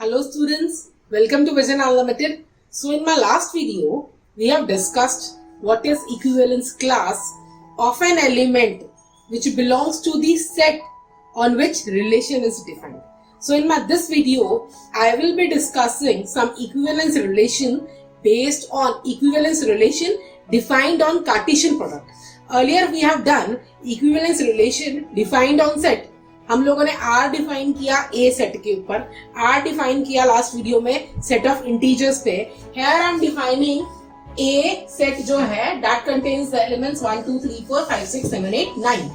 Hello students, welcome to Vision Unlimited. So in my last video, we have discussed what is equivalence class of an element which belongs to the set on which relation is defined. So in this video, I will be discussing some equivalence relation based on equivalence relation defined on Cartesian product. Earlier we have done equivalence relation defined on set. हम लोगों ने R define किया A set के ऊपर, R define किया last video में set of integers पे. Here I am defining A set जो है that contains the elements 1, 2, 3, 4, 5, 6, 7, 8, 9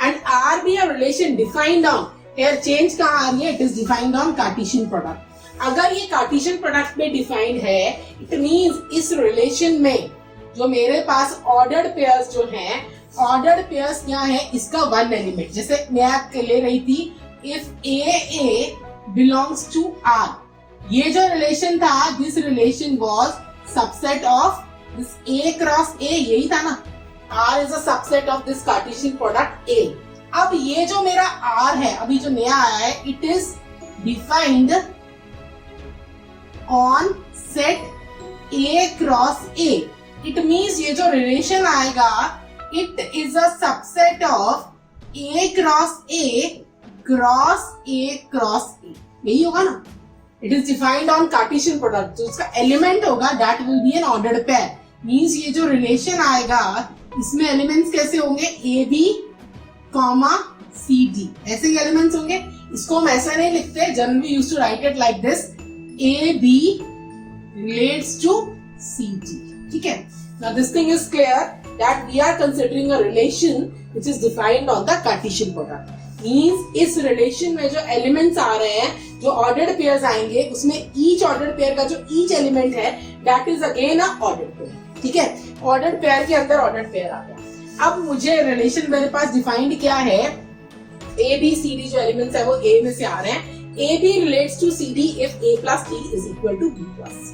and R भी a relation defined on. Here change कहाँ आ रही है? It is defined on Cartesian product. अगर ये Cartesian product में defined है, it means इस relation में जो मेरे पास ordered pairs जो हैं, ऑर्डर्ड पेयर्स क्या है? इसका वन एलिमेंट. जैसे मैं ले रही थी if A belongs to R, ये जो रिलेशन था this relation was subset of this A cross A, यही था ना. R is a subset of this Cartesian product A. अब ये जो मेरा आर है अभी जो नया आया है, it is defined on set A cross A. It means ये जो रिलेशन आएगा it is a subset of A cross A cross A cross A. यही होगा ना. It is defined on Cartesian product. तो उसका element होगा that will be an ordered pair. Means ये जो relation आएगा इसमें elements कैसे होंगे? A B comma C D ऐसे ही elements होंगे. इसको हम ऐसा नहीं लिखते. Generally used to write it like this. A B relates to C D. ठीक है. Now this thing is clear that we are considering a relation which is defined on the Cartesian product. Means इस relation में जो elements आ रहे हैं, जो ordered pairs आएंगे, उसमें each ordered pair का जो each element है, that is again a ordered pair. ठीक है? Ordered pair के अंदर ordered pair आ गया. अब मुझे relation मेरे पास defined क्या है? A, B, C, D जो elements है वो A में से आ रहे हैं. A, B relates to C, D if A plus D is equal to B plus.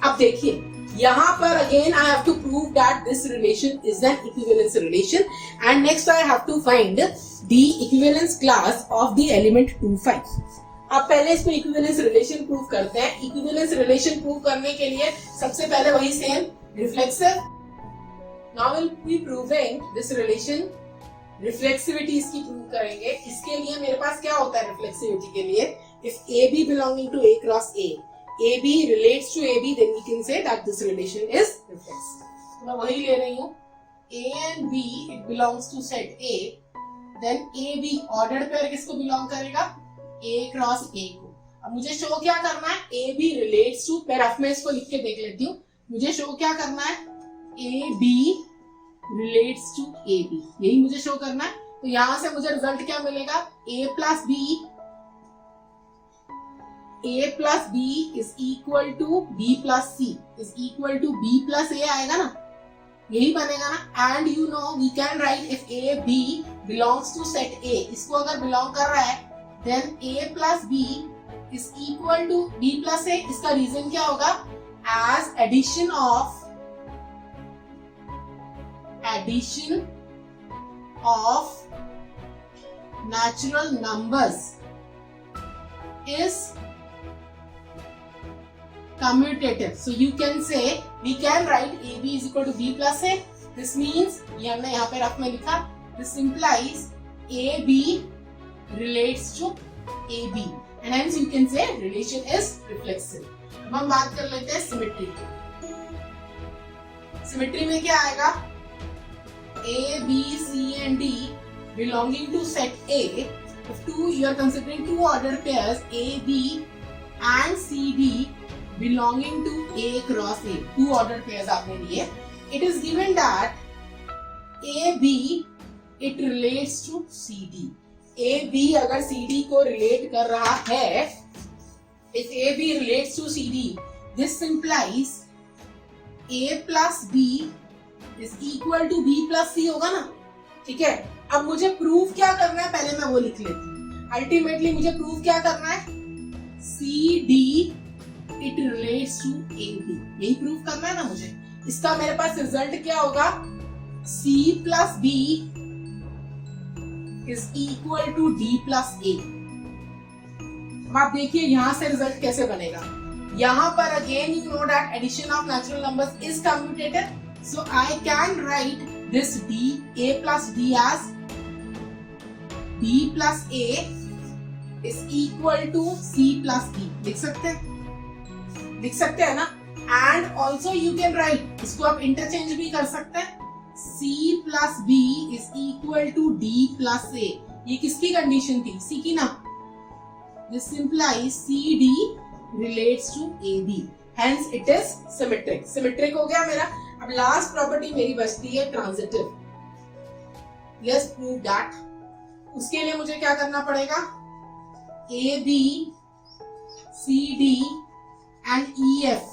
अब देखिए यहाँ पर again I have to prove that this relation is an equivalence relation and next I have to find the equivalence class of the element 2, 5. अब पहले इसको equivalence relation prove करते हैं. equivalence relation prove करने के लिए सबसे पहले वही same reflexive. Now we'll be proving this relation. reflexivity इसकी prove करेंगे. इसके लिए मेरे पास क्या होता है reflexivity के लिए? if AB belonging to A cross A, AB relates to AB, then we can say that this relation is reflexive. मैं वही ले रही हूँ. A and B it belongs to set A. Then AB ordered pair किसको belong करेगा? A cross A को. अब मुझे शो क्या करना है? AB relates to pair. अब मैं इसको लिख के देख लेती हूँ. मुझे शो क्या करना है? AB relates to AB. यही मुझे शो करना है. तो यहाँ से मुझे रिजल्ट क्या मिलेगा? A plus B A plus B is equal to B plus C is equal to B plus A आएगा ना. यही बनेगा ना. And you know we can write if A B belongs to set A, इसको अगर belong कर रहा है then A plus B is equal to B plus A. इसका reason क्या होगा? As addition of natural numbers is commutative. So you can say we can write AB is equal to B plus A. This means ये हमने यहाँ पे rough में लिखा. This implies AB relates to AB and hence you can say relation is reflexive. अब हम बात कर लेते हैं symmetry की. Symmetry में क्या आएगा? A, B, C and D belonging to set A. If you are considering two ordered pairs A, B and C, D belonging to A cross A, two ordered pairs आपने लिए. It is given that AB it relates to CD. AB अगर CD को relate कर रहा है, if AB relates to CD, this implies A plus B is equal to B plus C होगा ना. ठीक है. अब मुझे प्रूफ क्या करना है? पहले मैं वो लिख लेती हूँ. अल्टीमेटली मुझे प्रूफ क्या करना है? CD it relates to AB. यही प्रूफ करना है ना मुझे. इसका मेरे पास रिजल्ट क्या होगा? C plus B is equal to D plus A. अब आप देखिए यहाँ से रिजल्ट कैसे बनेगा। यहाँ पर again you know that addition of natural numbers is commutative, so I can write this d a plus d as b plus a is equal to c plus d। लिख सकते हैं ना। And also you can write, इसको आप interchange भी कर सकते हैं, c plus b is equal to d plus a। ये किसकी कंडीशन थी? c की ना। This implies cd relates to ab, hence it is symmetric। Symmetric हो गया मेरा। अब लास्ट प्रॉपर्टी मेरी बचती है ट्रांजिटिव। Let's prove that। उसके लिए मुझे क्या करना पड़ेगा? AB, CD and EF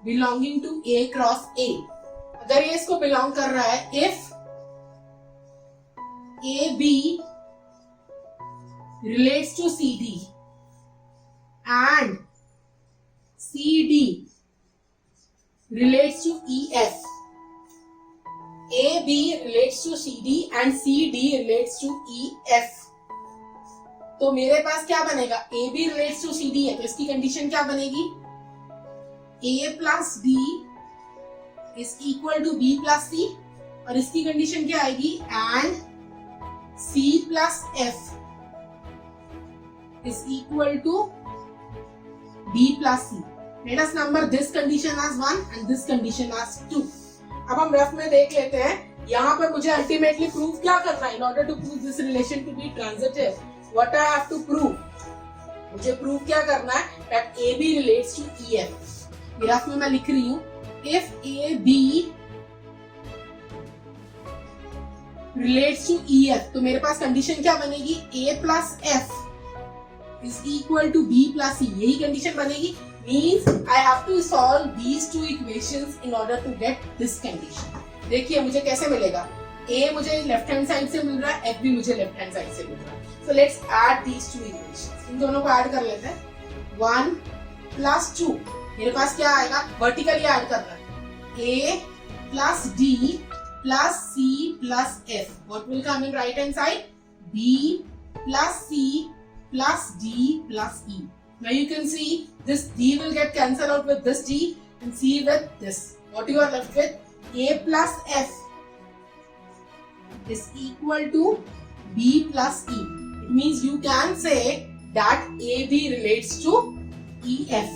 belonging to A cross A। अगर ये इसको बिलोंग कर रहा है, if AB relates to CD and CD relates to EF, AB relates to CD and CD relates to EF, तो मेरे पास क्या बनेगा? AB relates to CD है, तो इसकी कंडीशन क्या बनेगी? A plus D is equal to B plus C, और इसकी कंडीशन क्या आएगी? And C plus F is equal to B plus C। Let us number this condition as 1 and this condition as 2। अब हम rough में देख लेते हैं। यहाँ पर मुझे अल्टीमेटली प्रूव क्या करना है? In order to prove this relation to be transitive, what I have to prove? मुझे प्रूव क्या करना है? That AB relates to EF। Graph में मैं लिख रही हूँ, if AB relates to EF, तो मेरे पास कंडीशन क्या बनेगी? A plus F is equal to B plus C। यही कंडीशन बनेगी। Means I have to solve these two equations in order to get this condition। देखिए मुझे कैसे मिलेगा? A मुझे लेफ्ट हैंड साइड से मिल रहा है, F भी मुझे लेफ्ट हैंड साइड से मिल रहा है। So let's add these two equations। इन दोनों को ऐड कर लेते हैं। 1 plus 2, मेरे पास क्या आएगा? वर्टिकली ऐड करना है। A plus D plus C plus F। What will come in right hand side? B plus C plus D plus E। Now you can see this D will get cancelled out with this D and C with this. What you are left with? A plus F is equal to B plus E। It means you can say that AB relates to EF।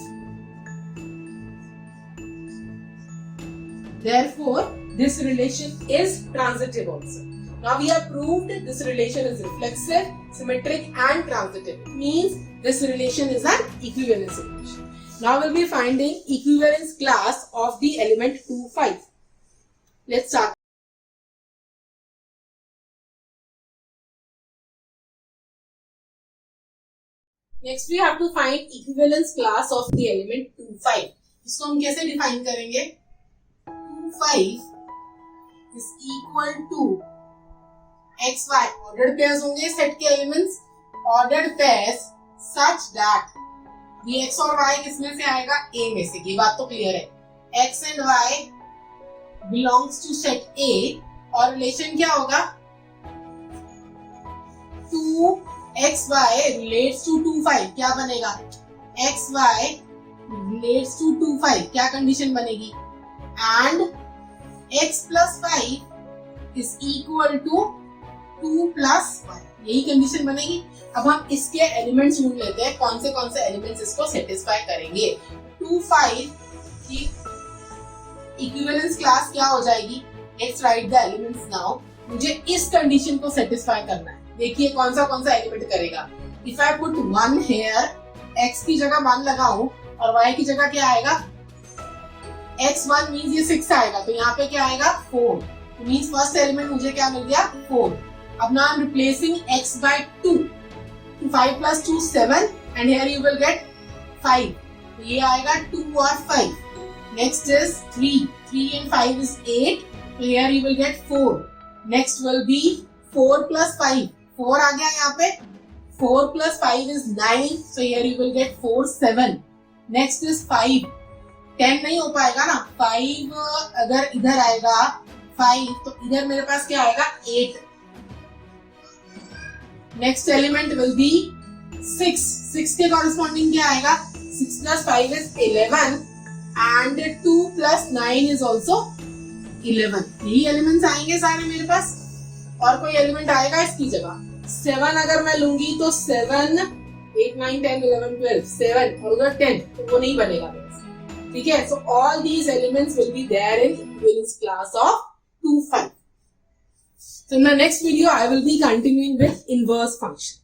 Therefore, this relation is transitive also। Now we have proved this relation is reflexive, symmetric and transitive. It means this relation is an equivalence relation। Now we'll be finding equivalence class of the element 2, 5। Let's start। Next we have to find equivalence class of the element 2, 5। इसको हम कैसे define करेंगे? 2, 5 is equal to x, y। Ordered pairs होंगे set के elements, ordered pairs such that ये x और y किसमें से आएगा? A में से। ये बात तो क्लियर है। x and y belongs to set A और रिलेशन क्या होगा? 2xy relates to 2, 5। क्या बनेगा? xy relates to 2, 5। क्या कंडीशन बनेगी? And x plus 5 is equal to 2 plus 1। यही कंडीशन बनेगी। अब हम इसके एलिमेंट्स ढूंढ लेते हैं, कौन से एलिमेंट्स इसको सेटिस्फाई करेंगे। 2, 5 की इक्विवेलेंस क्लास क्या हो जाएगी? Let's write the elements now. मुझे इस कंडीशन को सेटिस्फाई करना है। देखिए कौन सा एलिमेंट करेगा। If I put 1 here, x की जगह 1 लगाऊं और y की जगह क्या आएगा? x1 मींस ये 6 आएगा, तो यहाँ पे क्या आएगा? 4। तो मींस फर्स्ट एलिमेंट मुझे क्या मिल गया? 4। अब now I'm replacing x by 2। 5 plus 2 7 and here you will get 5। तो ये आएगा 2 और 5। Next is 3। 3 and 5 is 8। So here you will get 4। Next will be 4 plus 5। 4 आ गया यहाँ पे। 4 plus 5 is 9। So here you will get 4, 7। Next is 5। 10 नहीं हो पाएगा ना। 5 अगर इधर आएगा 5 तो इधर मेरे पास क्या आएगा? 8। Next element will be 6 के कॉरेस्पॉन्डिंग क्या आएगा? 6 plus 5 is 11 and 2 plus 9 is also 11. यही एलिमेंट्स आएंगे सारे मेरे पास. और कोई एलिमेंट आएगा इसकी जगह? 7 अगर मैं लूंगी तो 7, 8, 9, 10, 11, 12, 7 और उधर 10 तो वो नहीं बनेगा मेरे से. ठीक है. So all these elements will be there in equivalence class of 2, 5. So in the next video I will be continuing with inverse function.